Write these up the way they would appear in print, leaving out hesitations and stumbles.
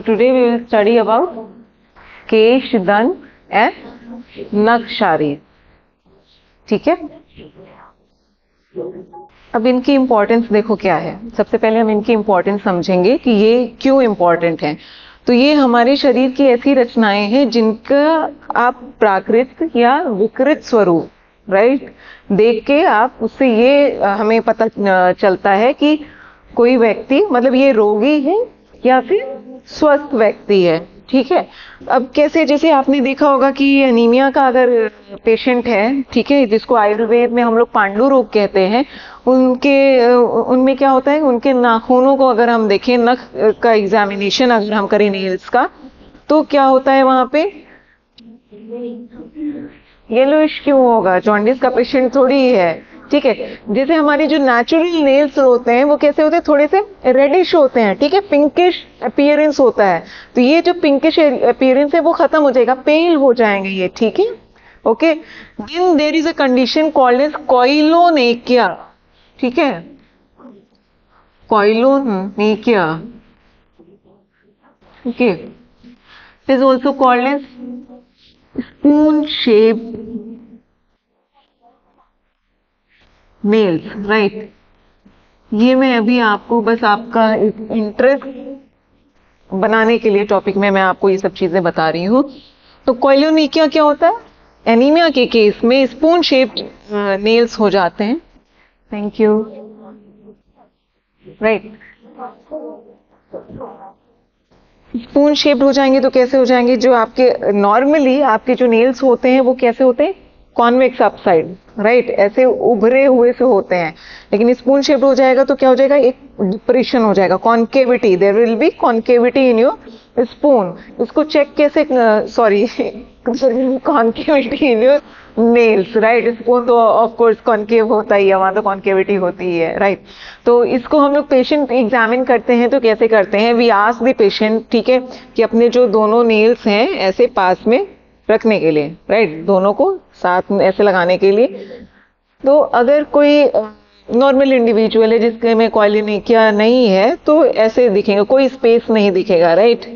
So today we will study about केश, दंत and नख शारीर. ठीक है. अब इनकी इम्पोर्टेंस देखो क्या है. सबसे पहले हम इनकी इम्पोर्टेंस समझेंगे कि ये क्यों इम्पोर्टेंट है. तो ये हमारे शरीर की ऐसी रचनाएं हैं जिनका आप प्राकृत या विकृत स्वरूप राइट देख के आप उससे ये हमें पता चलता है कि कोई व्यक्ति मतलब ये रोगी है या फिर स्वस्थ व्यक्ति है. ठीक है. अब कैसे, जैसे आपने देखा होगा कि एनीमिया का अगर पेशेंट है, ठीक है, जिसको आयुर्वेद में हम लोग पांडु रोग कहते हैं, उनमें क्या होता है, उनके नाखूनों को अगर हम देखें, नख का एग्जामिनेशन अगर हम करें नेल्स का, तो क्या होता है वहां पे येलोइश क्यों होगा. जॉन्डिस का पेशेंट थोड़ी है. ठीक है. जैसे हमारे जो नेचुरल नेल्स होते हैं वो कैसे होते हैं, थोड़े से रेडिश होते हैं. ठीक है. पिंकिश अपीयरेंस होता है. तो ये जो पिंकिश अपीयरेंस है वो खत्म हो जाएगा, पेल हो जाएंगे ये. ठीक है. Okay. Then there is a condition called as koilonychia. ठीक है. Koilonychia. Okay. It is also called as spoon shape nails. Right. ये मैं अभी आपको बस आपका इंटरेस्ट बनाने के लिए टॉपिक में मैं आपको ये सब चीजें बता रही हूँ. तो कोइलोनेकिया क्या होता है. एनीमिया के केस में स्पून शेप्ड नेल्स हो जाते हैं. Thank you. Right. Spoon shaped हो जाएंगे तो कैसे हो जाएंगे, जो आपके नॉर्मली आपके जो नेल्स होते हैं वो कैसे होते हैं, कॉन्वेक्स अपसाइड. राइट. ऐसे उभरे हुए से होते हैं. लेकिन स्पून शेप्ड हो जाएगा तो क्या हो जाएगा, एक डिप्रेशन हो जाएगा, concavity. There will be concavity in your spoon. इसको चेक कैसे, sorry, concavity in your nails. Right. Spoon तो ऑफ कोर्स कॉन्केव होता ही है, वहां तो कॉन्केविटी होती ही है. राइट. तो इसको हम लोग पेशेंट एग्जामिन करते हैं तो कैसे करते हैं, वी आस्क द पेशेंट, ठीक है, कि अपने जो दोनों नेल्स हैं ऐसे पास में रखने के लिए. राइट. दोनों को साथ में ऐसे लगाने के लिए. तो अगर कोई नॉर्मल इंडिविजुअल है जिसके में कोइलोनेकिया नहीं है तो ऐसे दिखेगा, कोई स्पेस नहीं दिखेगा. राइट.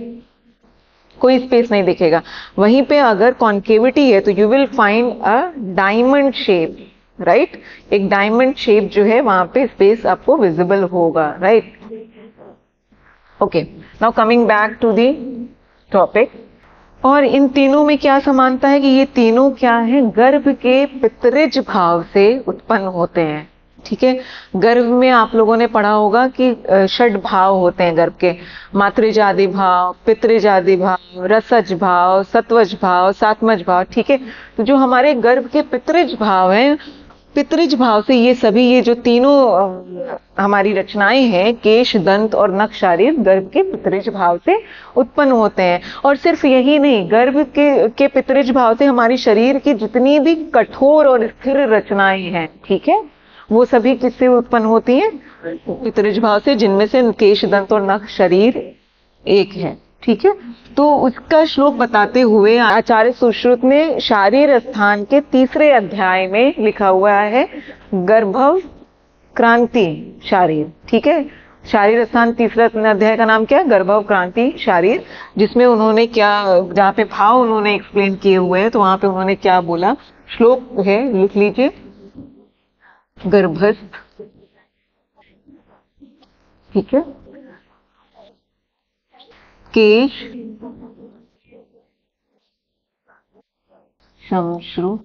कोई स्पेस नहीं दिखेगा. वहीं पे अगर कॉन्केविटी है तो you will find a diamond shape. Right. एक डायमंड शेप जो है वहां पे स्पेस आपको विजिबल होगा. Right. Okay. Now coming back to the topic. और इन तीनों में क्या समानता है कि ये तीनों क्या है, गर्भ के पितृज भाव से उत्पन्न होते हैं. ठीक है. गर्भ में आप लोगों ने पढ़ा होगा कि षड भाव होते हैं गर्भ के. मातृजादि भाव, पितृजादि भाव, रसज भाव, सत्वज भाव, सात्मज भाव. ठीक है. तो जो हमारे गर्भ के पितृज भाव हैं, पितृज भाव से ये सभी, ये जो तीनों हमारी रचनाएं हैं, केश, दंत और नख शारीर, गर्भ के पितृज भाव से उत्पन्न होते हैं. और सिर्फ यही नहीं, गर्भ के पितृज भाव से हमारी शरीर की जितनी भी कठोर और स्थिर रचनाएं हैं, ठीक है, वो सभी किससे उत्पन्न होती हैं, पितृज भाव से, जिनमें से केश, दंत और नख शरीर एक है. ठीक है. तो उसका श्लोक बताते हुए आचार्य सुश्रुत ने शारीर स्थान के 3रे अध्याय में लिखा हुआ है गर्भव क्रांति शारीर. ठीक है. शारीर स्थान 3रा अध्याय का नाम क्या है, गर्भव क्रांति शारीर. जिसमें उन्होंने क्या, जहाँ पे भाव उन्होंने एक्सप्लेन किए हुए हैं, तो वहां पे उन्होंने क्या बोला, श्लोक है, लिख लीजिए. गर्भस्थ. ठीक है. केश शमश्रु.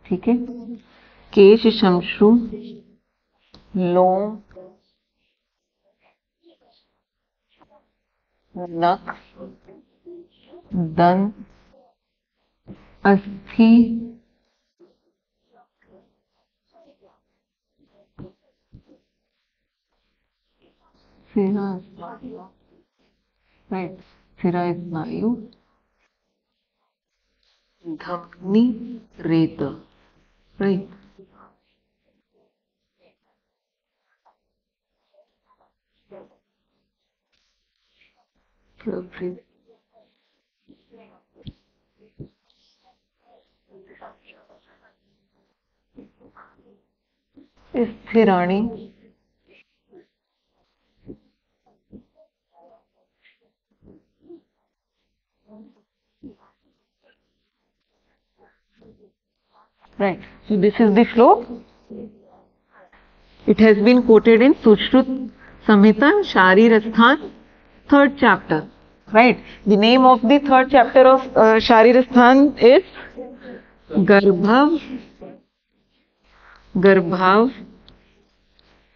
ठीक है. केश शमश्रु, लोम, नख, दंत, अस्थि, सिरा, राइट, सिरा स्नायु, धमनी, रेत. Right. स्थिराणी, Right. So this is the श्लोक. It has been quoted in Sushruta Samhita, Sharirasthan, third chapter. Right. The name of the third chapter of Sharirasthan is Garbhav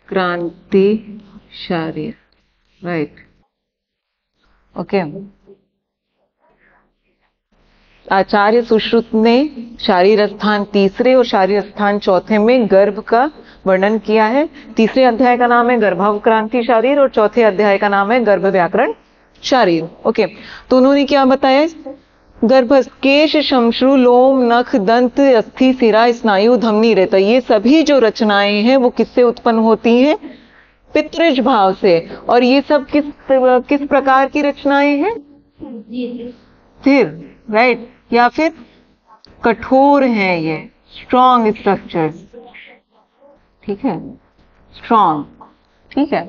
Kranti Sharir. Right. Okay. आचार्य सुश्रुत ने शारीर स्थान तीसरे और शारीर स्थान चौथे में गर्भ का वर्णन किया है. तीसरे अध्याय का नाम है गर्भावक्रांति शारीर और चौथे अध्याय का नाम है गर्भ व्याकरण शारीर. ओके, तो उन्होंने क्या बताया? गर्भ, केश, शमश्रु, लोम, नख, दंत, अस्थि, सिरा, स्नायु, धमनी, रेता, ये सभी जो रचनाएं हैं वो किससे उत्पन्न होती हैं? पितृज भाव से. और ये सब किस प्रकार की रचनाएं हैं? स्थिर, राइट, या फिर कठोर हैं, ये स्ट्रॉन्ग स्ट्रक्चर्स. ठीक है, स्ट्रॉन्ग. ठीक है,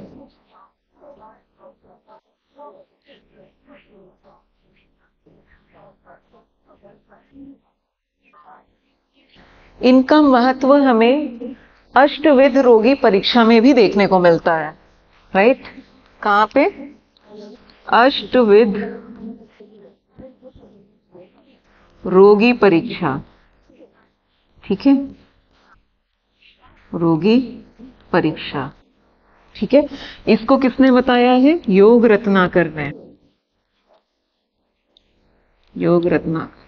इनका महत्व हमें अष्टविध रोगी परीक्षा में भी देखने को मिलता है. राइट, कहां पे? अष्टविध रोगी परीक्षा. ठीक है, रोगी परीक्षा. ठीक है, इसको किसने बताया है? योग रत्नाकर ने. योग रत्नाकर.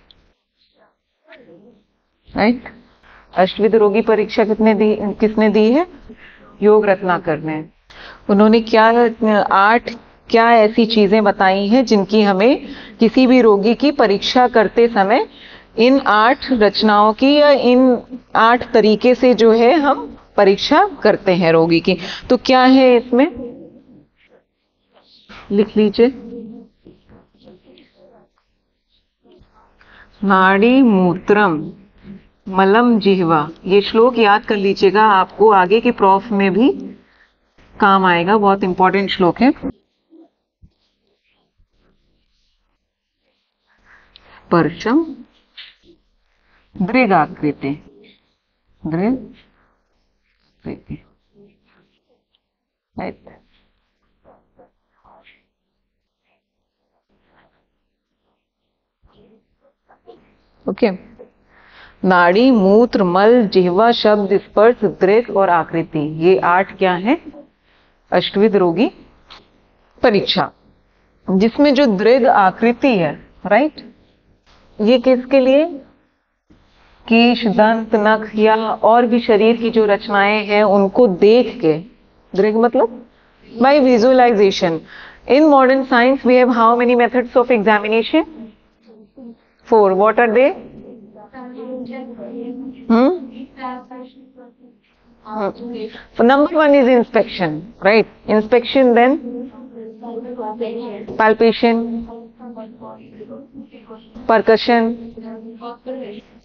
राइट. अष्टविध रोगी परीक्षा किसने दी है? योग रत्नाकर ने. उन्होंने क्या ऐसी चीजें बताई हैं जिनकी हमें किसी भी रोगी की परीक्षा करते समय इन 8 रचनाओं की या इन 8 तरीके से जो है हम परीक्षा करते हैं रोगी की. तो क्या है इसमें? लिख लीजिए. नाड़ी, मूत्रम, मलम, जिह्वा. ये श्लोक याद कर लीजिएगा, आपको आगे के प्रॉफ में भी काम आएगा. बहुत इंपॉर्टेंट श्लोक है. स्पर्शम दृगाकृति. दृगाकृति. राइट. ओके. नाड़ी, मूत्र, मल, जिह्वा, शब्द, स्पर्श, दृग और आकृति, ये 8 क्या है? अष्टविध रोगी परीक्षा. जिसमें जो दृग आकृति है, राइट, ये किसके लिए? केश, दंत, नख या और भी शरीर की जो रचनाएं हैं उनको देख के. दृग मतलब by visualisation. In modern science we have how many methods of examination? 4. What are they? Number 1 is inspection, right? Inspection, then palpation, percussion,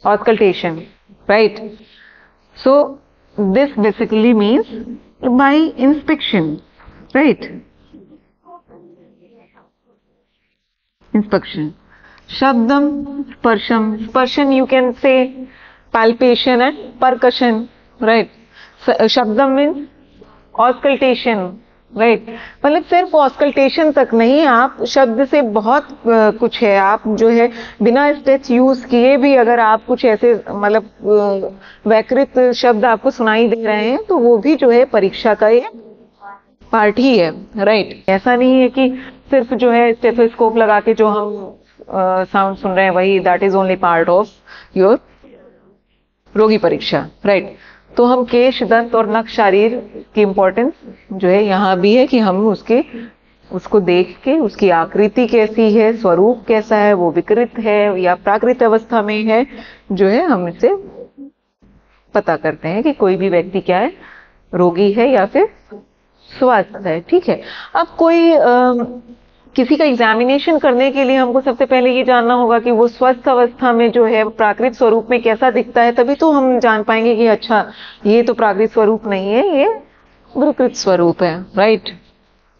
auscultation, right? So this basically means by inspection, right? Inspection. Shabdam, sparsham. Sparshan you can say palpation and percussion, right? Shabdam means auscultation, right? मतलब सिर्फ auscultation तक नहीं, आप शब्द से बहुत कुछ है. आप जो है बिना स्टेच यूज किए भी अगर आप कुछ ऐसे मतलब वैकृत शब्द आपको सुनाई दे रहे हैं तो वो भी जो है परीक्षा का एक पार्ट ही है, राइट? ऐसा नहीं है कि सिर्फ जो है स्टेथोस्कोप लगा के जो हम साउंड सुन रहे हैं वही, that is only part of your रोगी परीक्षा, राइट? तो हम केश, दंत और नख शरीर की इंपॉर्टेंस जो है यहाँ भी है कि हम उसको देख के उसकी आकृति कैसी है, स्वरूप कैसा है, वो विकृत है या प्राकृत अवस्था में है, जो है हम इससे पता करते हैं कि कोई भी व्यक्ति क्या है, रोगी है या फिर स्वस्थ है. ठीक है. अब किसी का एग्जामिनेशन करने के लिए हमको सबसे पहले ये जानना होगा कि वो स्वस्थ अवस्था में जो है प्राकृत स्वरूप में कैसा दिखता है, तभी तो हम जान पाएंगे कि अच्छा ये तो प्राकृत स्वरूप नहीं है, ये विकृत स्वरूप है, right?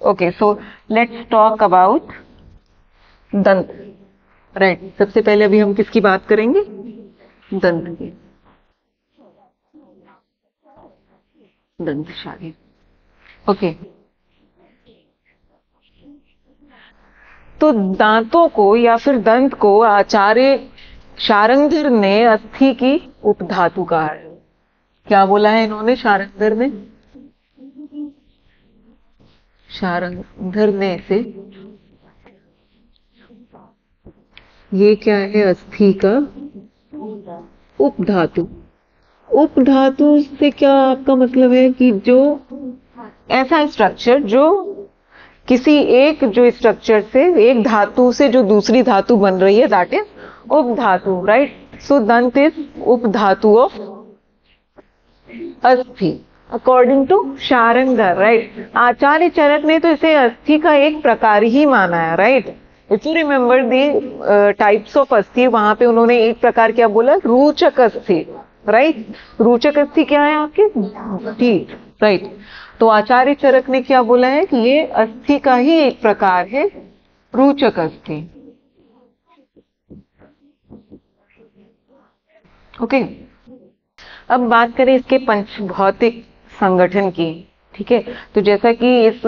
Okay, so let's talk about दंत, राइट? सबसे पहले अभी हम किसकी बात करेंगे? दंत की. दंतशाली। ओके, तो दांतों को या फिर दंत को आचार्य शारंगधर ने अस्थि की उपधातु कहा है। क्या बोला है इन्होंने शारंगधर ने? शारंगधर ने से ये क्या है? अस्थि का उपधातु। उपधातु से क्या आपका मतलब है कि जो ऐसा स्ट्रक्चर जो किसी एक जो स्ट्रक्चर से, एक धातु से जो दूसरी धातु बन रही है, दैट इज उपधातु, राइट? सो दंत इज उपधातु ऑफ अस्थि अकॉर्डिंग टू शारंगधर, राइट? आचार्य चरक ने तो इसे अस्थि का एक प्रकार ही माना है, right? If you remember the types of अस्थि, वहां पे उन्होंने एक प्रकार क्या बोला? रूचक अस्थि, राइट? रूचक अस्थि क्या है आपके? ठीक, राइट। तो आचार्य चरक ने क्या बोला है कि ये अस्थि का ही एक प्रकार है, रूचक अस्थि। ओके, अब बात करें इसके पंचभौतिक संगठन की, ठीक है? तो जैसा कि इस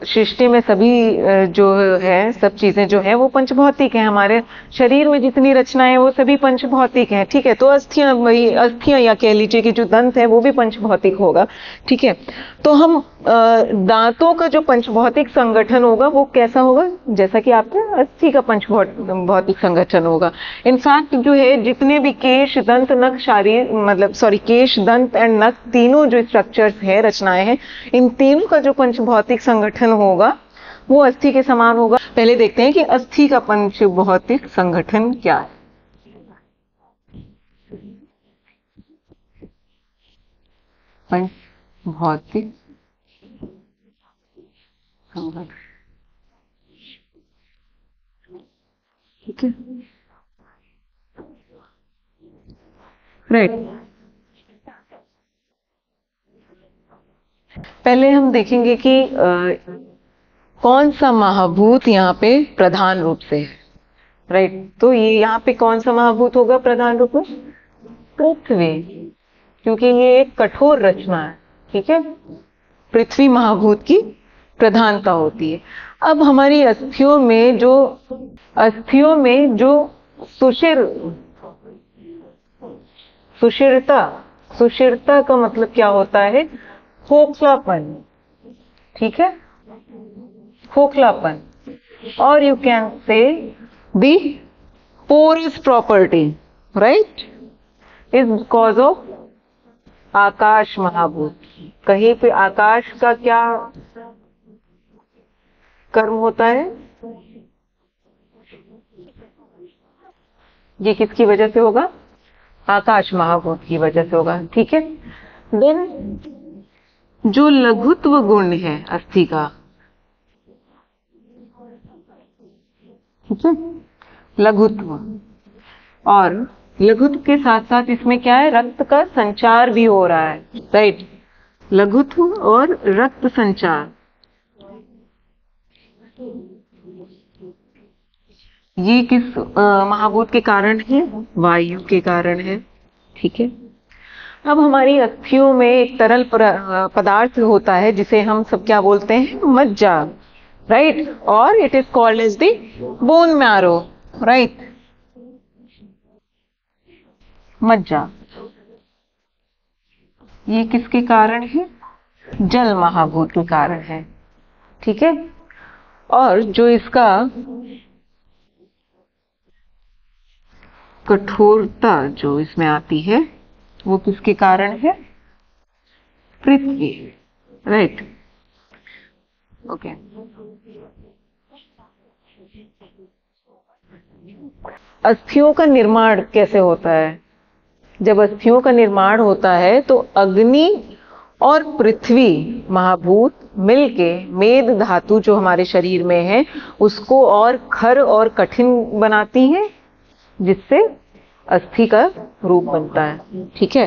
सृष्टि में सभी जो है, सब चीजें जो है वो पंचभौतिक हैं। हमारे शरीर में जितनी रचनाएं वो सभी पंचभौतिक हैं, ठीक है? तो अस्थियां, वही अस्थियां या कह लीजिए कि जो दंत है वो भी पंचभौतिक होगा, ठीक है? तो हम दांतों का जो पंचभौतिक संगठन होगा वो कैसा होगा? जैसा कि आपका अस्थि का पंचभौतिक संगठन होगा। इनफैक्ट जो है जितने भी केश, दंत, नख, शारीर, मतलब सॉरी, केश, दंत एंड नख, तीनों जो स्ट्रक्चर्स है, रचनाएं हैं, इन तीनों का जो पंचभौतिक संगठन होगा वो अस्थि के समान होगा। पहले देखते हैं कि अस्थि का पंचभौतिक संगठन क्या है। पंचभौतिक संगठन, ठीक है, राइट। पहले हम देखेंगे कि कौन सा महाभूत यहाँ पे प्रधान रूप से है, राइट? तो ये यहाँ पे कौन सा महाभूत होगा प्रधान रूप में? पृथ्वी, क्योंकि ये एक कठोर रचना है, ठीक है? पृथ्वी महाभूत की प्रधानता होती है। अब हमारी अस्थियों में जो सुशिरता का मतलब क्या होता है? खोखलापन, ठीक है? खोखलापन, और you can say the porous property, right, is because of akash mahabhoot. कहीं पे आकाश का क्या कर्म होता है? ये किसकी वजह से होगा? आकाश महाभूत की वजह से होगा, ठीक है? देन जो लघुत्व गुण है अस्थि का, ठीक है, लघुत्व, और लघुत्व के साथ साथ इसमें क्या है? रक्त का संचार भी हो रहा है, राइट? लघुत्व और रक्त संचार, ये किस महाभूत के कारण है? वायु के कारण है, ठीक है? अब हमारी अस्थियों में एक तरल पदार्थ होता है जिसे हम सब क्या बोलते हैं? मज्जा, राइट? और it is called as the bone marrow, right? मज्जा, ये किसके कारण है? जल महाभूत के कारण है, ठीक है? और जो इसका कठोरता जो इसमें आती है वो किसके कारण है? पृथ्वी, राइट? ओके, अस्थियों का निर्माण कैसे होता है? जब अस्थियों का निर्माण होता है तो अग्नि और पृथ्वी महाभूत मिलके मेद धातु जो हमारे शरीर में है उसको और खर और कठिन बनाती हैं, जिससे अस्थि का रूप बनता है, ठीक है?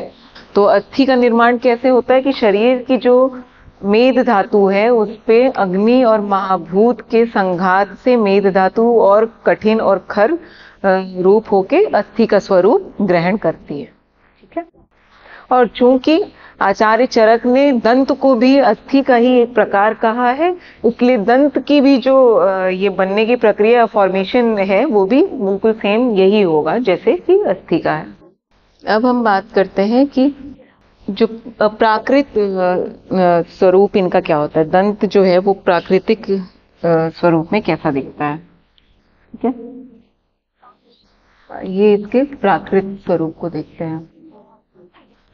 तो अस्थि का निर्माण कैसे होता है कि शरीर की जो मेद धातु है उस पे अग्नि और महाभूत के संघात से मेद धातु और कठिन और खर रूप होके अस्थि का स्वरूप ग्रहण करती है, ठीक है? और चूंकि आचार्य चरक ने दंत को भी अस्थि का ही एक प्रकार कहा है, इसलिए दंत की भी जो ये बनने की प्रक्रिया फॉर्मेशन है वो भी बिल्कुल सेम यही होगा जैसे कि अस्थि का है। अब हम बात करते हैं कि जो प्राकृत स्वरूप इनका क्या होता है। दंत जो है वो प्राकृतिक स्वरूप में कैसा दिखता है, ठीक है। ये इसके प्राकृत स्वरूप को देखते हैं,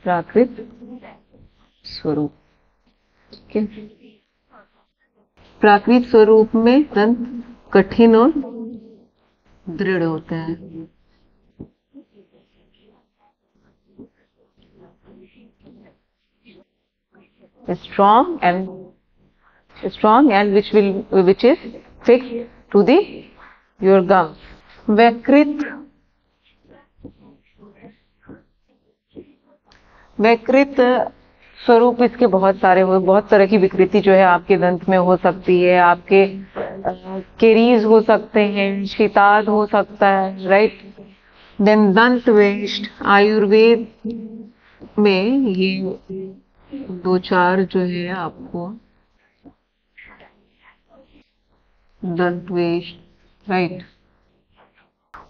प्राकृत स्वरूप, ठीक है। प्राकृत स्वरूप में दंत कठिन और दृढ़ होते हैं। strong and which is fixed to the your gums. वैकृत स्वरूप इसके बहुत सारे हो, बहुत तरह की विकृति जो है आपके दंत में हो सकती है। आपके केरीज हो सकते हैं, शीताद हो सकता है, राइट। देन दंत वेष्ट, आयुर्वेद में ये दो चार जो है आपको दंत वेष्ट, राइट।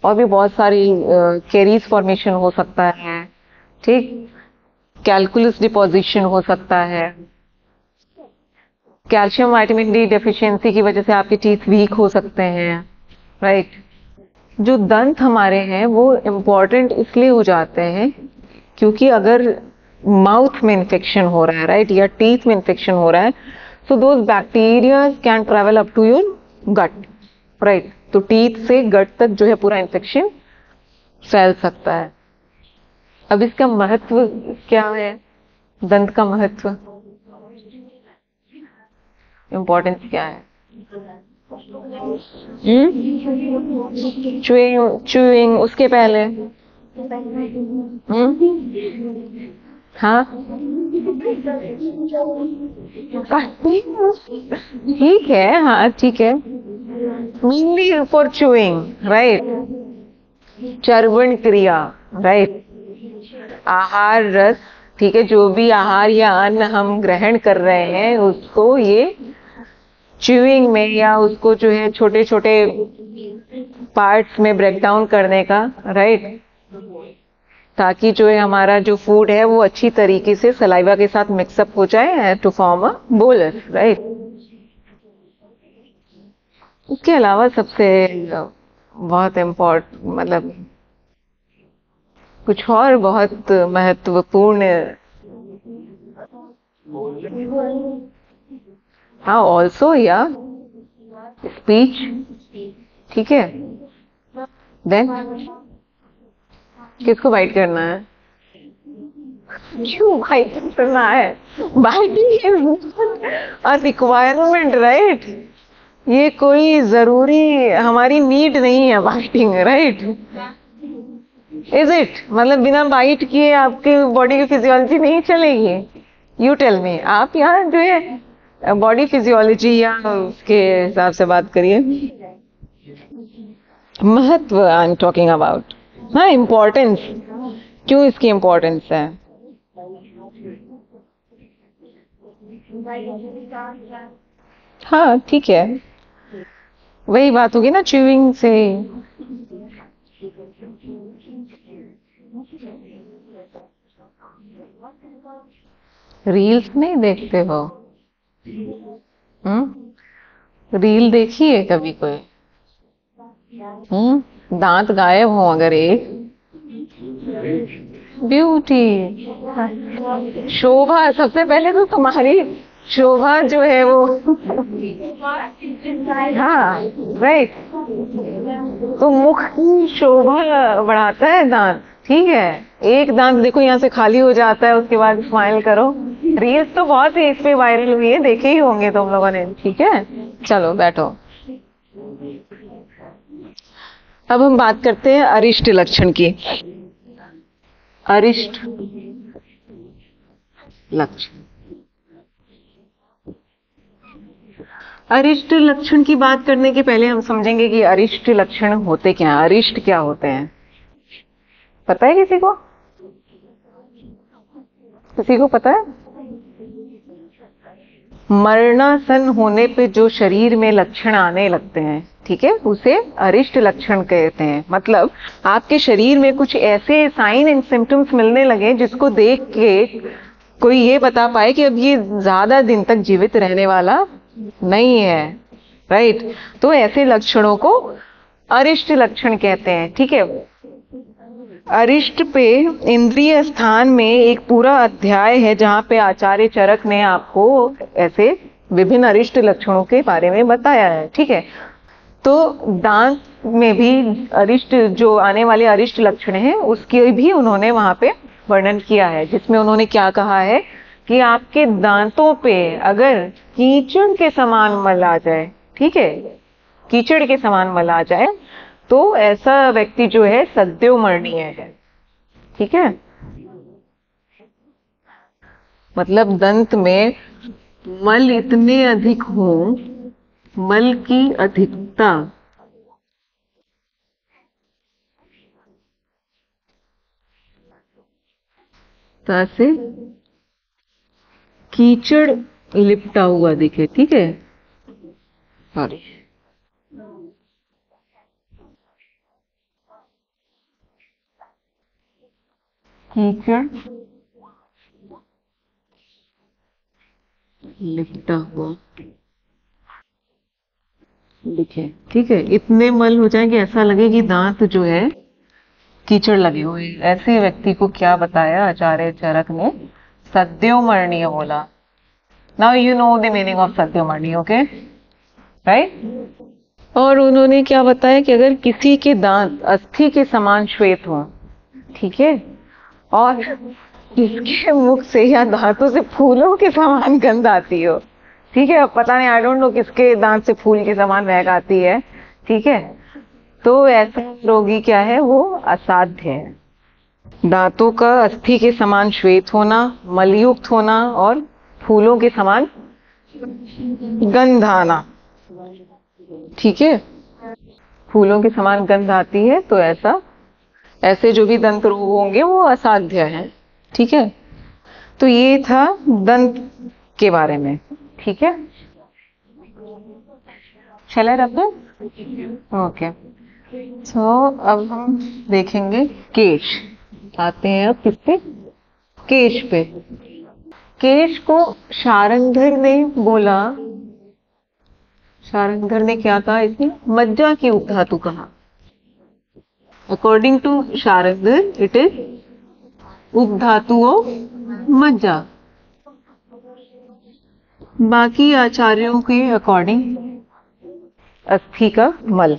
और भी बहुत सारी केरीज फॉर्मेशन हो सकता है, ठीक। कैलकुलस डिपोजिशन हो सकता है। कैल्शियम विटामिन डी डेफिशिएंसी की वजह से आपके टीथ वीक हो सकते हैं, राइट। जो दंत हमारे हैं वो इम्पोर्टेंट इसलिए हो जाते हैं क्योंकि अगर माउथ में इन्फेक्शन हो रहा है, राइट, या टीथ में इन्फेक्शन हो रहा है, so those bacteria can travel up to your gut, right. तो टीथ से गट तक जो है पूरा इन्फेक्शन फैल सकता है। अब इसका महत्व क्या है, दंत का महत्व, इम्पोर्टेंस क्या है? च्यूइंग, उसके पहले हाँ ठीक है, हाँ ठीक है, मेनली फॉर च्यूइंग, राइट। चर्वण क्रिया, राइट। आहार रस, ठीक है, जो भी आहार या अन्न हम ग्रहण कर रहे हैं उसको ये च्यूइंग में या उसको जो है छोटे छोटे पार्ट्स में ब्रेक डाउन करने का, राइट, ताकि जो है हमारा जो फूड है वो अच्छी तरीके से सलाइवा के साथ मिक्सअप हो जाए to form a bolus, right. उसके अलावा सबसे बहुत इम्पोर्टेंट मतलब कुछ और बहुत महत्वपूर्ण, हाँ ऑल्सो या स्पीच, ठीक है। देन किसको बाइट करना है, क्यों बाइट करना है, biting is a requirement, right. ये कोई जरूरी हमारी नीड नहीं है बाइटिंग, राइट। इज इट, मतलब बिना बाइट किए आपकी बॉडी की फिजियोलॉजी नहीं चलेगी? यू टेल मी, आप यहाँ जो है बॉडी फिजियोलॉजी या उसके हिसाब से बात करिए। महत्व आई एम टॉकिंग अबाउट, हाँ इम्पोर्टेंस, क्यों इसकी इम्पोर्टेंस है? हाँ ठीक है, वही बात होगी ना च्यूइंग से। रील्स नहीं देखते हो? रील देखी है कभी कोई? दांत गायब हो अगर एक, ब्यूटी, शोभा, सबसे पहले तो तुम्हारी शोभा जो है वो हाँ राइट, तो मुख की शोभा बढ़ाता है दांत, ठीक है। एक दांत देखो यहाँ से खाली हो जाता है, उसके बाद स्माइल करो। रील्स तो बहुत ही इस पे वायरल हुई है, देखे ही होंगे तुम लोगों ने, ठीक है। चलो बैठो, अब हम बात करते हैं अरिष्ट लक्षण की। अरिष्ट लक्षण, अरिष्ट लक्षण की बात करने के पहले हम समझेंगे कि अरिष्ट लक्षण होते क्या हैं। अरिष्ट क्या होते हैं, पता है किसी को? किसी को पता है? मरणासन होने पे जो शरीर में लक्षण आने लगते हैं, ठीक है, उसे अरिष्ट लक्षण कहते हैं। मतलब आपके शरीर में कुछ ऐसे साइन एंड सिम्टम्स मिलने लगे जिसको देख के कोई ये बता पाए कि अब ये ज्यादा दिन तक जीवित रहने वाला नहीं है, राइट? तो ऐसे लक्षणों को अरिष्ट लक्षण कहते हैं, ठीक है। अरिष्ट पे इंद्रिय स्थान में एक पूरा अध्याय है जहां पे आचार्य चरक ने आपको ऐसे विभिन्न अरिष्ट लक्षणों के बारे में बताया है, ठीक है। तो दांत में भी अरिष्ट जो आने वाले अरिष्ट लक्षण हैं उसके भी उन्होंने वहां पे वर्णन किया है, जिसमें उन्होंने क्या कहा है कि आपके दांतों पे अगर कीचड़ के समान मल आ जाए, ठीक है, कीचड़ के समान मल आ जाए तो ऐसा व्यक्ति जो है सद्यो मरणीय है, ठीक है। मतलब दंत में मल इतने अधिक हो, मल की अधिकता से कीचड़ लिपटा हुआ दिखे, ठीक है। सॉरी, कीचड़ लिपटा हुआ दिखे, ठीक है। इतने मल हो जाए कि ऐसा लगे कि दांत जो है कीचड़ लगे हुए। ऐसे व्यक्ति को क्या बताया आचार्य चरक ने? सद्योमरणीय बोला। Now you know the meaning of sadyomaraniya, okay, right. और उन्होंने क्या बताया कि अगर किसी के दांत अस्थि के समान श्वेत हो, ठीक है, और जिसके मुख से या दांतों से फूलों के समान गंध आती हो, ठीक है, अब पता नहीं, आई डोंट नो किसके दांत से फूल के समान महक आती है, ठीक है, तो ऐसा रोगी क्या है, वो असाध्य है। दांतों का अस्थि के समान श्वेत होना, मलयुक्त होना और फूलों के समान गंध आना, ठीक है, फूलों के समान गंध आती है, तो ऐसे जो भी दंत रोग होंगे वो असाध्य है, ठीक है। तो ये था दंत के बारे में, ठीक है। चले रखे, ओके। तो अब हम देखेंगे केश। आते हैं अब किस पे? केश पे। केश को शारंगधर ने बोला, शारंगधर ने क्या कहा इसमें? मज्जा की उपधातु कहा। According to Sharangdhar it is upadhatu of majja. बाकी आचार्यों के अकॉर्डिंग अस्थि का मल,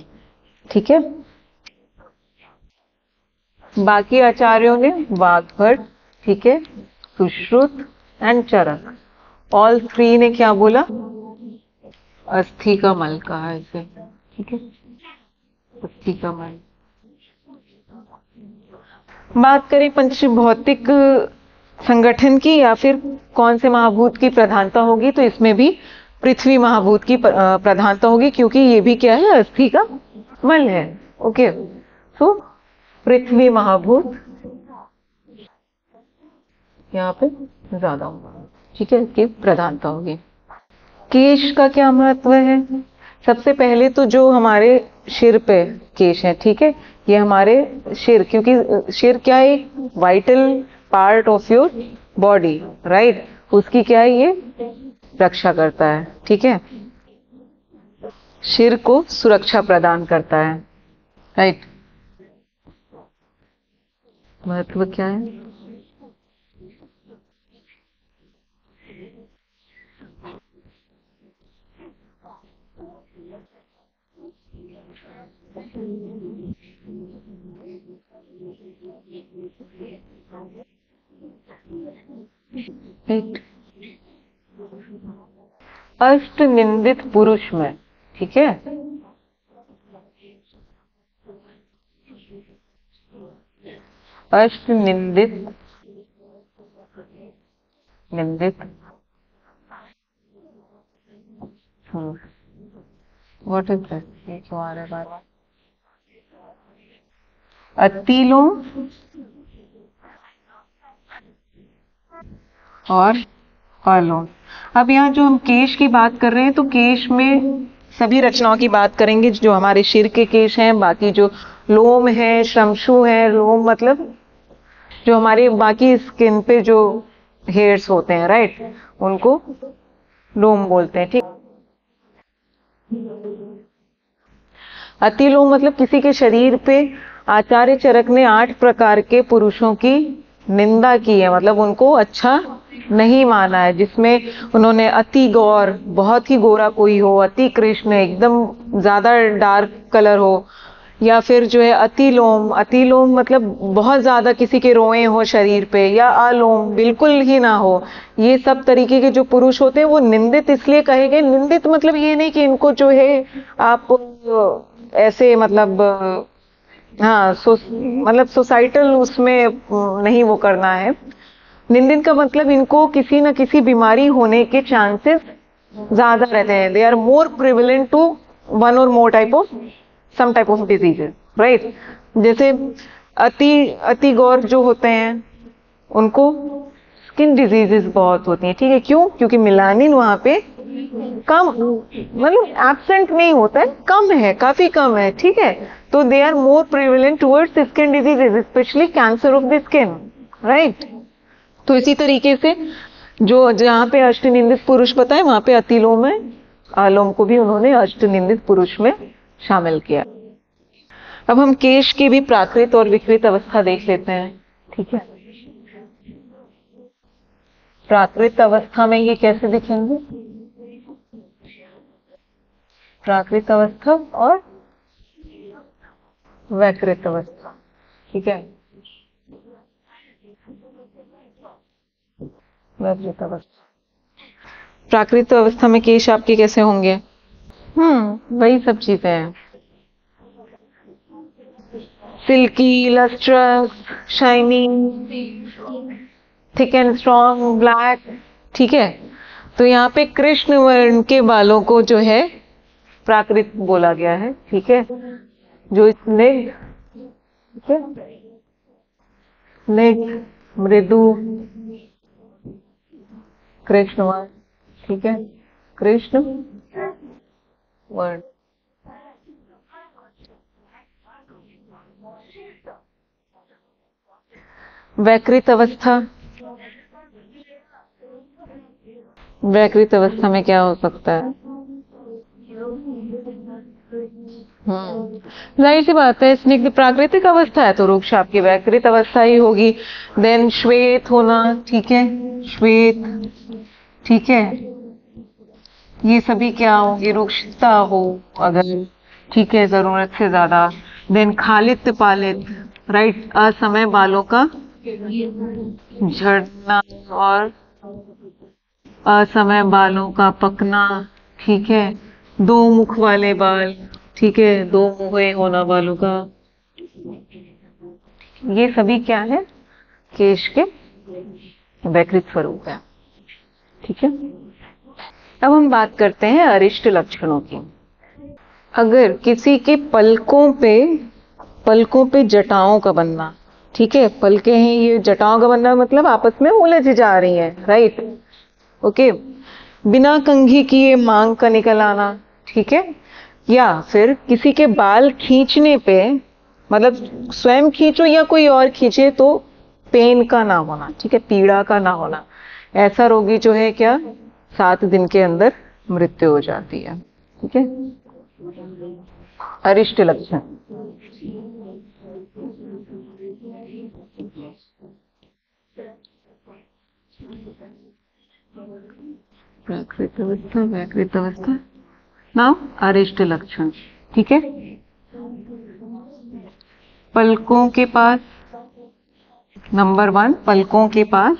ठीक है। बाकी आचार्यों ने वाग्भट, ठीक है, Sushruta and Charaka, all three ने क्या बोला? अस्थि का मल कहा इसे, ठीक है, अस्थि का मल। बात करें पंचभौतिक संगठन की या फिर कौन से महाभूत की प्रधानता होगी, तो इसमें भी पृथ्वी महाभूत की प्रधानता होगी, क्योंकि ये भी क्या है? अस्थि का मल है, ओके। तो पृथ्वी महाभूत यहाँ पे ज्यादा होगा, ठीक है, इसकी प्रधानता होगी। केश का क्या महत्व है? सबसे पहले तो जो हमारे सिर पे केश है, ठीक है, ये हमारे सिर, क्योंकि सिर क्या है? एक vital part of your body, right, उसकी क्या है? ये रक्षा करता है, ठीक है, सिर को सुरक्षा प्रदान करता है, राइट। महत्व क्या है? राइट, अष्ट निंदित पुरुष में, ठीक है, अष्ट निंदित, निंदित, व्हाट इज दैट? ये क्यों आ रहा है बार बार? अतिलोम, और अलोम। अब यहाँ जो हम केश की बात कर रहे हैं तो केश में सभी रचनाओं की बात करेंगे, जो हमारे सिर के केश हैं, बाकी जो लोम है, श्रमशु है, लोम मतलब जो हमारे बाकी स्किन पे जो हेयर्स होते हैं, राइट, उनको लोम बोलते हैं। ठीक। अतिलोम मतलब किसी के शरीर पे आचार्य चरक ने 8 प्रकार के पुरुषों की निंदा की है, मतलब उनको अच्छा नहीं माना है, जिसमें उन्होंने अति गौर, बहुत ही गोरा कोई हो, अति कृष्ण एकदम ज्यादा डार्क कलर हो, या फिर जो है अतिलोम, अतिलोम मतलब बहुत ज्यादा किसी के रोए हो शरीर पे, या अलोम बिल्कुल ही ना हो। ये सब तरीके के जो पुरुष होते हैं वो निंदित इसलिए कहे गए। निंदित मतलब ये नहीं कि इनको जो है आप ऐसे मतलब हाँ मतलब सोसाइटल उसमें नहीं वो करना है। निंदित का मतलब इनको किसी न किसी बीमारी होने के चांसेस ज्यादा रहते हैं। They are more prevalent to one or more type of some type of diseases, right. जैसे अति गौर जो होते हैं उनको स्किन डिजीजेस बहुत होती हैं। ठीक है, क्यों? क्योंकि मिलानिन वहां पे कम, मतलब एब्सेंट नहीं होता है, कम है, काफी कम है। ठीक है, तो they are more prevalent towards skin diseases, especially cancer of the skin, right. तो इसी तरीके से जो जहाँ पे अष्टनिंदित पुरुष बताए वहां पे अतिलोम है, आलोम को भी उन्होंने अष्टनिंदित पुरुष में शामिल किया। अब हम केश की भी प्राकृत और विकृत अवस्था देख लेते हैं। ठीक है, प्राकृत अवस्था में ये कैसे दिखेंगे? प्राकृत अवस्था और वैकृत अवस्था। ठीक है, वैकृत अवस्था। प्राकृत अवस्था में केश आपके कैसे होंगे? वही सब चीजें हैं, silky, lustrous, shining, thick and strong, black. ठीक है, तो यहाँ पे कृष्ण वर्ण के बालों को जो है प्राकृत बोला गया है। ठीक है, जो स्निग्ध, ठीक है, स्निग्ध, मृदु, कृष्ण वर्ण। ठीक है, कृष्ण वर्ण। वैकृत अवस्था, वैकृत अवस्था में क्या हो सकता है? जाहिर सी बात है, स्निग्ध प्राकृतिक अवस्था है तो रुक्ष आपकी वैकृत अवस्था ही होगी। देन श्वेत होना, ठीक है, श्वेत, ठीक है, ये सभी क्या होगी? रुक्षता हो अगर, ठीक है, जरूरत से ज्यादा। देन खालित पालित, राइट, असमय बालों का झड़ना और असमय बालों का पकना। ठीक है, दो मुख वाले बाल, ठीक है, दो मुहे होना बालों का, ये सभी क्या है? केश के वैकृत स्वरूप है। ठीक है, अब हम बात करते हैं अरिष्ट लक्षणों की। अगर किसी के पलकों पे जटाओं का बनना, ठीक है, पलके हैं, ये जटाओं का बनना मतलब आपस में उलझ जा रही हैं, राइट, ओके। बिना कंघी किए मांग का निकल आना, ठीक है, या फिर किसी के बाल खींचने पे, मतलब स्वयं खींचो या कोई और खींचे तो पेन का ना होना, ठीक है, पीड़ा का ना होना। ऐसा रोगी जो है क्या 7 दिन के अंदर मृत्यु हो जाती है। ठीक है, अरिष्ट लक्षण। प्राकृत अवस्था, वैकृत अवस्था, नाउ अरिष्ट लक्षण। ठीक है, पलकों के पास, नंबर 1, पलकों के पास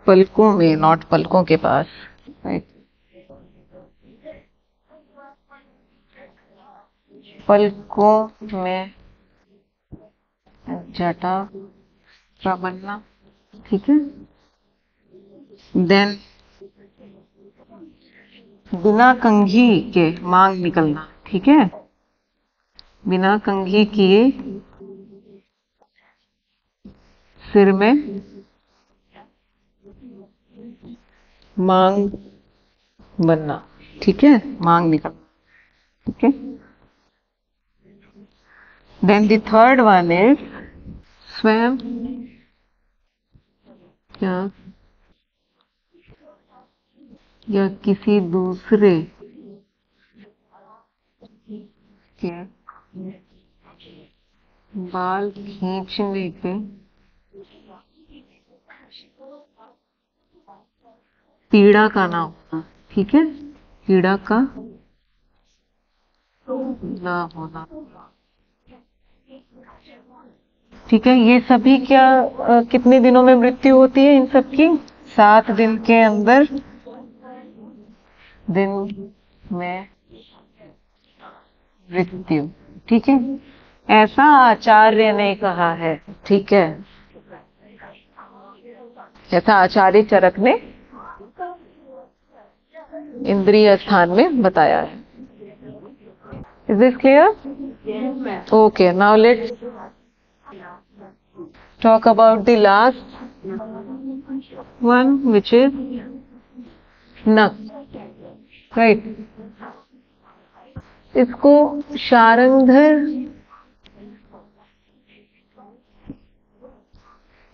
पलकों में, नॉट पलकों के पास, राइट, पलकों में जटा का बनना, ठीक है। देन बिना कंघी के मांग निकलना, ठीक है, बिना कंघी किए सिर में मांग बनना, ठीक है, मांग निकलना, ठीक है। Then the third one is स्वयं या किसी दूसरे के बाल खींचने पे पीड़ा का ना होना, ठीक है, पीड़ा का ना होना, ठीक है। ये सभी क्या कितने दिनों में मृत्यु होती है इन सब की? 7 दिन के अंदर दिन में मृत्यु, ठीक है, ऐसा आचार्य ने कहा है, ठीक है, ऐसा आचार्य चरक ने इंद्रिय स्थान में बताया है। Is this clear? Okay, now let's talk about the last one, which is नख, right? इसको शारंगधर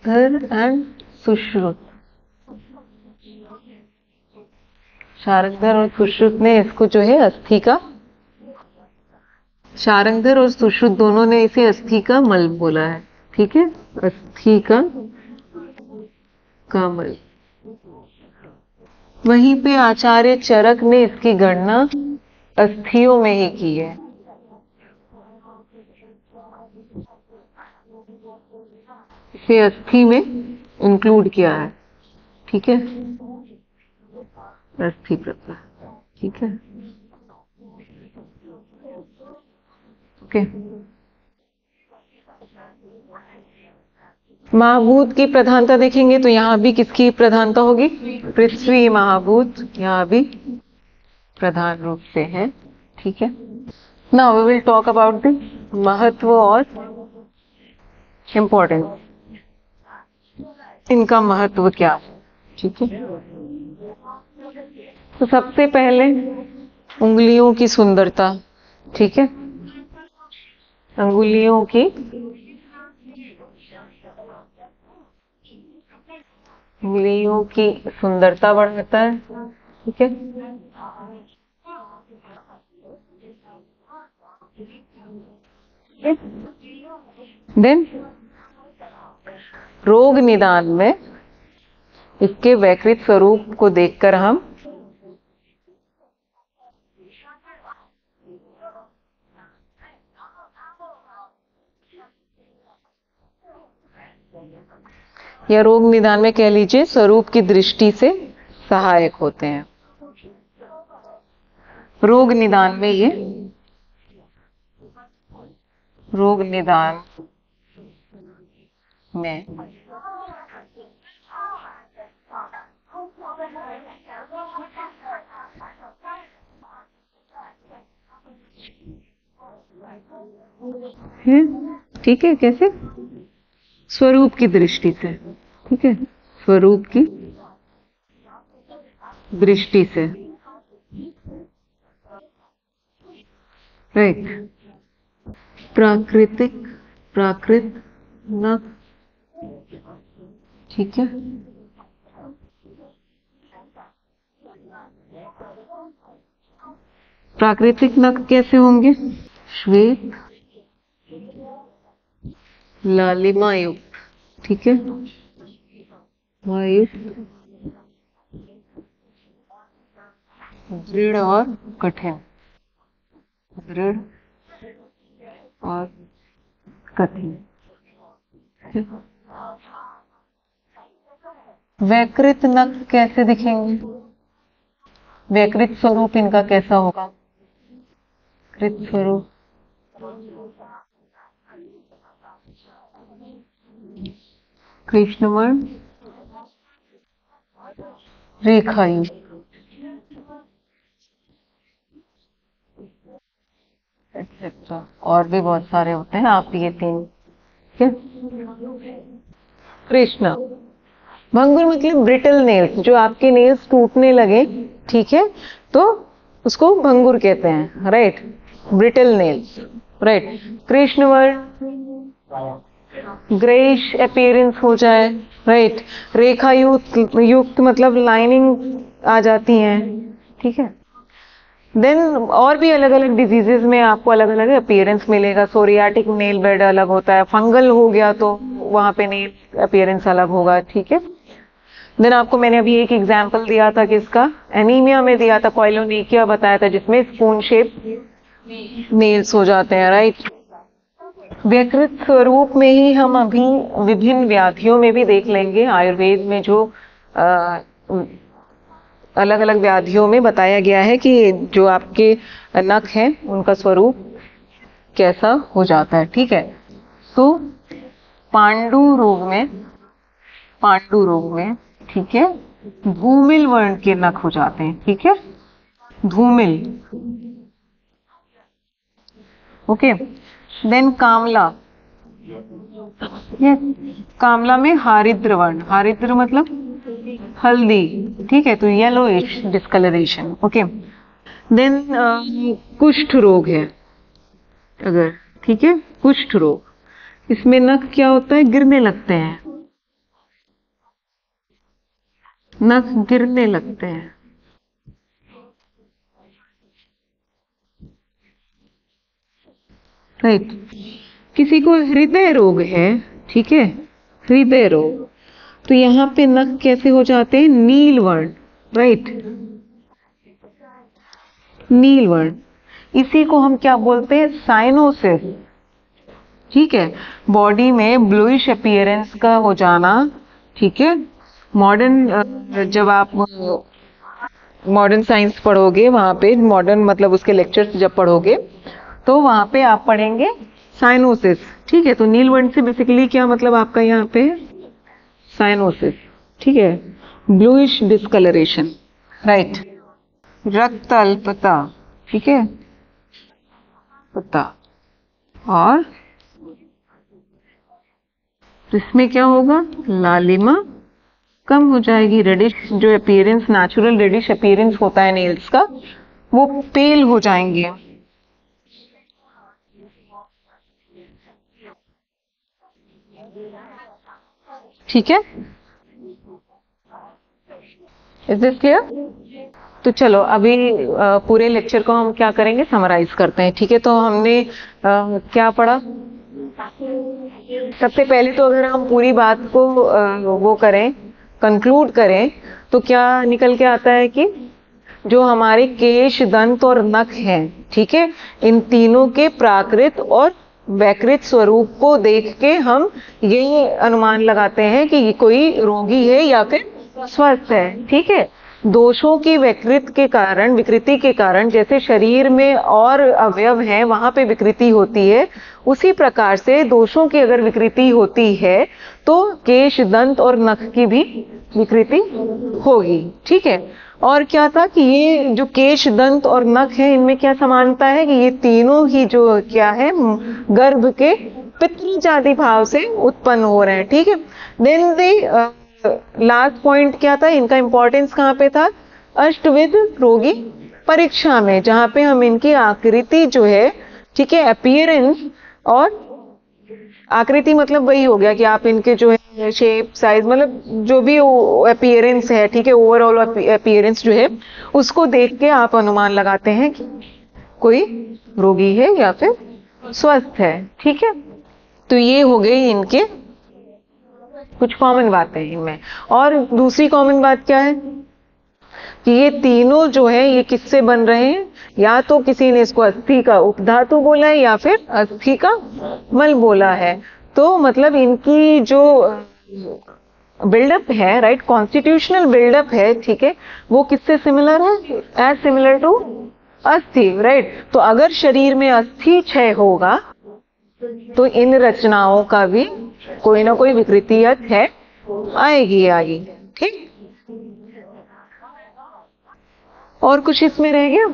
एंड सुश्रुत, शारंगधर और सुश्रुत ने इसको जो है अस्थि का, शारंगधर और सुश्रुत दोनों ने इसे अस्थि का मल बोला है, ठीक है, अस्थि का मल। वहीं पे आचार्य चरक ने इसकी गणना अस्थियों में ही की है, इसे अस्थि में इंक्लूड किया है, ठीक है, अस्थि प्रत्यय, ठीक है, ओके। महाभूत की प्रधानता देखेंगे तो यहाँ भी किसकी प्रधानता होगी? पृथ्वी महाभूत यहाँ भी प्रधान रूप से है, ठीक है। Now we will talk about the महत्व और इम्पोर्टेंस, इनका महत्व क्या है, ठीक है। तो सबसे पहले उंगलियों की सुंदरता, ठीक है, अंगुलियों की सुंदरता बढ़ाता है, ठीक है। देन रोग निदान में इसके वैकृत स्वरूप को देखकर हम या रोग निदान में कह लीजिए स्वरूप की दृष्टि से सहायक होते हैं। रोग निदान में ये रोग निदान में ठीक है, कैसे? स्वरूप की दृष्टि से, ठीक है, स्वरूप की दृष्टि से, राइट। प्राकृत नख, ठीक है, प्राकृतिक नख कैसे होंगे? श्वेत लालिमा युक्त, ठीक है, युक्त, दृढ़ और कठिन, दृढ़ और कठिन। वैकृत नख कैसे दिखेंगे? वैकृत स्वरूप इनका कैसा होगा? कृत स्वरूप कृष्णवर्ण रेखायुक्त, एक्सेट्रा, और भी बहुत सारे होते हैं, आप ये 3, ठीक है। कृष्ण। भंगुर मतलब ब्रिटल नेल्स, जो आपके नेल्स टूटने लगे, ठीक है, तो उसको भंगुर कहते हैं, right, brittle nails, right. Krishna word greyish appearance हो जाए, राइट। रेखा युक्त मतलब लाइनिंग आ जाती हैं, ठीक है। देन और भी अलग अलग डिजीजेस में आपको अलग अलग अपीयरेंस मिलेगा। सोरियाटिक नेल बेड अलग होता है, फंगल हो गया तो वहां पे नेल अपीयरेंस अलग होगा, ठीक है। देन आपको मैंने अभी एक एग्जांपल दिया था किसका, एनीमिया में दिया था, कोइलोनिकिया बताया था, जिसमें स्पून शेप नेल्स हो जाते हैं, राइट। व्यकृत स्वरूप में ही हम अभी विभिन्न व्याधियों में भी देख लेंगे, आयुर्वेद में जो अलग अलग व्याधियों में बताया गया है कि जो आपके नख हैं उनका स्वरूप कैसा हो जाता है, ठीक है। तो पांडु रोग में, ठीक है, धूमिल वर्ण के नख हो जाते हैं, ठीक है, धूमिल, ओके। देन कामला, ये कामला में हारिद्र वर्ण, हारिद्र मतलब हल्दी, ठीक है, तो येलोइश डिस्कलरेशन, ओके। देन कुष्ठ रोग है अगर, ठीक है, कुष्ठ रोग, इसमें नख क्या होता है, गिरने लगते हैं, नख गिरने लगते हैं, राइट। किसी को हृदय रोग है, ठीक है, हृदय रोग, तो यहाँ पे नख कैसे हो जाते हैं, नील वर्ण, राइट, नील वर्ण। इसी को हम क्या बोलते हैं, साइनोसिस, ठीक है, बॉडी में ब्लूइश अपीयरेंस का हो जाना, ठीक है। मॉडर्न जब आप मॉडर्न साइंस पढ़ोगे, वहां पे मॉडर्न मतलब उसके लेक्चर्स जब पढ़ोगे तो वहां पे आप पढ़ेंगे साइनोसिस, ठीक है। तो नील वर्ण से बेसिकली क्या मतलब आपका यहाँ पे साइनोसिस, ठीक है, ब्लूइश डिस्कलरेशन, राइट। रक्त अल्पता, ठीक है, पता, और इसमें क्या होगा, लालिमा कम हो जाएगी, रेडिश जो अपीयरेंस, नेचुरल रेडिश अपीयरेंस होता है नेल्स का, वो पेल हो जाएंगे, ठीक है। Is this clear? तो चलो अभी पूरे लेक्चर को हम क्या करेंगे, समराइज करते हैं, ठीक है। तो हमने क्या पढ़ा, सबसे पहले तो अगर हम पूरी बात को वो करें, कंक्लूड करें, तो क्या निकल के आता है कि जो हमारे केश, दंत और नख हैं, ठीक है, इन तीनों के प्राकृत और वैकृत स्वरूप को देख के हम ये अनुमान लगाते हैं कि ये कोई रोगी है या फिर स्वस्थ है, ठीक है। दोषों की विकृति के कारण, विकृति के कारण, जैसे शरीर में और अवयव हैं वहां पे विकृति होती है, उसी प्रकार से दोषों की अगर विकृति होती है तो केश, दंत और नख की भी विकृति होगी, ठीक है। और क्या था कि ये जो केश, दंत और नख है, इनमें क्या समानता है कि ये तीनों ही जो क्या है, गर्भ के पितृजाति भाव से उत्पन्न हो रहे हैं, ठीक है। देन द लास्ट पॉइंट क्या था, इनका इंपॉर्टेंस कहाँ पे था, अष्टविध रोगी परीक्षा में, जहां पे हम इनकी आकृति जो है, ठीक है, अपीयरेंस, और आकृति मतलब वही हो गया कि आप इनके जो है शेप, साइज, मतलब जो भी अपीयरेंस है, ठीक है, ओवरऑल अपीयरेंस जो है उसको देख के आप अनुमान लगाते हैं कि कोई रोगी है या फिर स्वस्थ है, ठीक है। तो ये हो गई इनके कुछ कॉमन बातें इनमें। और दूसरी कॉमन बात क्या है कि ये तीनों जो है ये किससे बन रहे हैं, या तो किसी ने इसको अस्थि का उपधातु बोला है या फिर अस्थि का मल बोला है। तो मतलब इनकी जो बिल्डअप है, राइट, कॉन्स्टिट्यूशनल बिल्डअप है, ठीक है, वो किससे सिमिलर है, एज सिमिलर टू अस्थि, राइट। तो अगर शरीर में अस्थि क्षय होगा तो इन रचनाओं का भी कोई ना कोई विकृतियत है, आएगी, ठीक। और कुछ इसमें रह गया,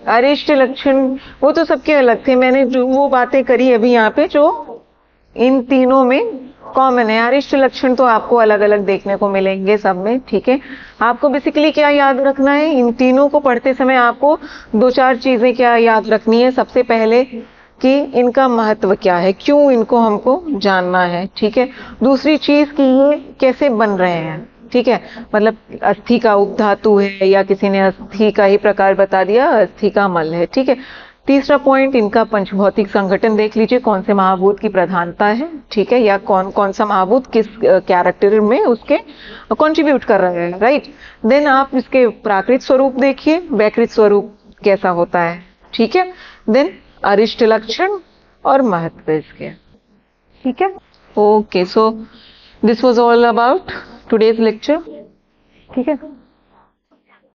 अरिष्ट लक्षण वो तो सबके अलग थे, मैंने जो वो बातें करी अभी यहाँ पे, जो इन तीनों में कॉमन है। अरिष्ट लक्षण तो आपको अलग अलग देखने को मिलेंगे सब में, ठीक है। आपको बेसिकली क्या याद रखना है, इन तीनों को पढ़ते समय आपको दो चार चीजें क्या याद रखनी है। सबसे पहले कि इनका महत्व क्या है, क्यों इनको हमको जानना है, ठीक है। दूसरी चीज कि ये कैसे बन रहे हैं, ठीक है, मतलब अस्थि का उपधातु है या किसी ने अस्थि का ही प्रकार बता दिया, अस्थि का मल है, ठीक है। तीसरा पॉइंट, इनका पंचभौतिक संगठन देख लीजिए, कौन से महाभूत की प्रधानता है, ठीक है, या कौन कौन सा महाभूत किस कैरेक्टर में उसके कंट्रीब्यूट कर रहे हैं, राइट। देन आप इसके प्राकृत स्वरूप देखिए, वैकृत स्वरूप कैसा होता है, ठीक है। देन अरिष्ट लक्षण और महत्व इसके, ठीक है। Okay, so this was all about today's lecture, ठीक है।